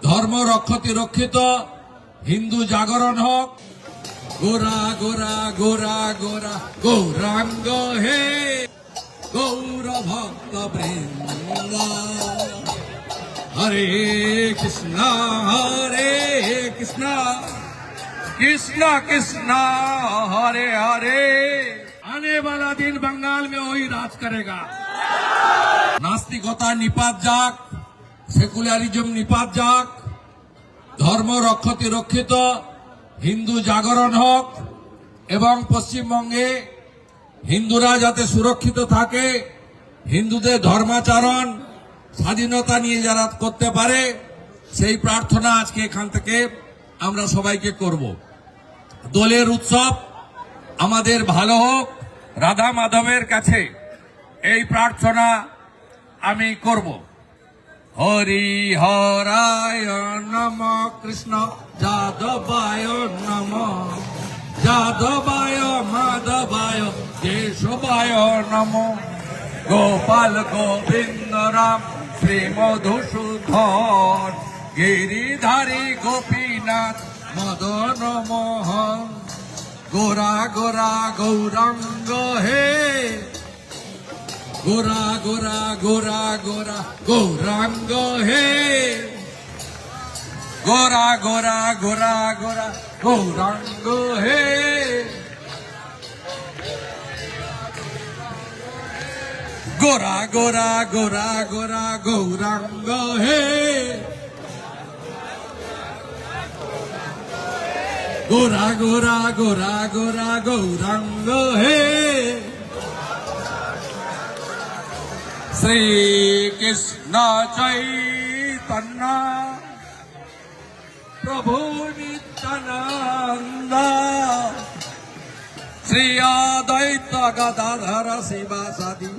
ধর্ম রক্ষতি রক্ষিত, হিন্দু জাগরণ হোক। গোরা গোরা গোরা গোরা গৌরাঙ্গ হে গৌর ভক্ত বৃন্দ। হরে কৃষ্ণ কৃষ্ণ कृष्ण हरे हरे। आने वाला दिन बंगाल में वही राज करेगा। नास्तिकता निपात जाक, सेकुलारिज्म निपात जाक, धर्म रक्षति रक्षित, हिंदू जागरण होक एवं पश्चिमबंगे हिंदुरा जाते सुरक्षित थाके, हिंदुদের धर्माचरण স্বাধীনতা নিয়ে যারা করতে পারে সেই প্রার্থনা আজকে এখান থেকে আমরা সবাইকে করব। দোলের উৎসব আমাদের ভালো হোক, রাধা মাধবের কাছে এই প্রার্থনা আমি করব। হরি হরায় নম কৃষ্ণ যাদবায় নম, যাদবায় মাধবায় কেশবায় নম, গোপাল গোবিন্দ রাম শ্রী মধুসূদন, गिरिधारी गोपीनाथ मदन मोहन। गोरा गोरा गौरांग हे गोरा गोरा गोरा गोरा गौरांग हे गोरा गोरा गोरा गोरा गौरांग हे गोरा गोरा गोरा गोरा गौरांग हे गोरा गोरा गोरा गोरा गौरांग हे। श्री कृष्ण चैतन्य प्रभु नित्यानंद, श्री अद्वैत गदाधर शिवासादि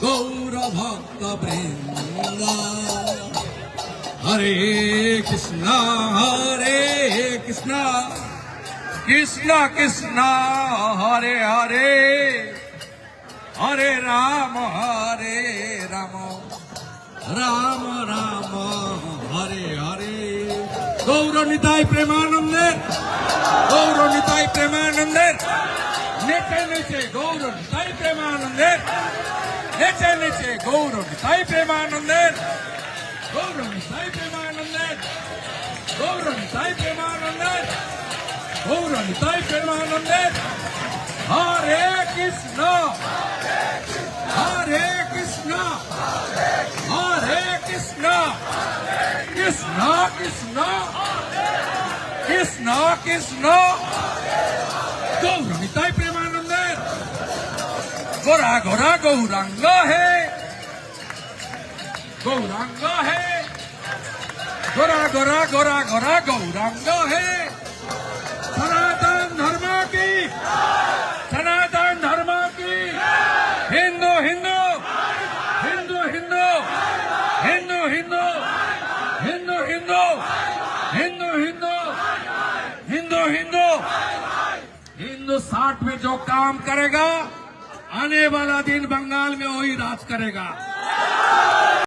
गौर भक्त वृंद। हरे कृष्ण कृष्ण कृष्ण हरे हरे, हरे राम राम राम हरे हरे। गौर निताई प्रेमानंदे, गौर निताई प्रेमानंदे, नेचे नेचे गौर निताई प्रेमानंदे, नेचे नेचे गौर निताई प्रेमानंदे, गौर निताई प्रेमानंदे, गौर निताई प्रेमानंदे, गौर निताई प्रेमानंदे। हरे कृष्ण हरे कृष्ण हरे कृष्ण कृष्ण कृष्ण कृष्ण कृष्ण गौर निताई प्रेमानंदे। गोरा गोरा गौरांग है, गौरांग है, गोरा गोरा गोरा गोरा गौरांग है। सनातन धर्म की, सनातन धर्म की, हिंदू हिंदू हिंदू हिंदू हिंदू हिंदू हिंदू हिंदू हिंदू हिंदू हिंदू हिंदू हिंदू 60 में जो काम करेगा, आने वाला दिन बंगाल में वही राज करेगा।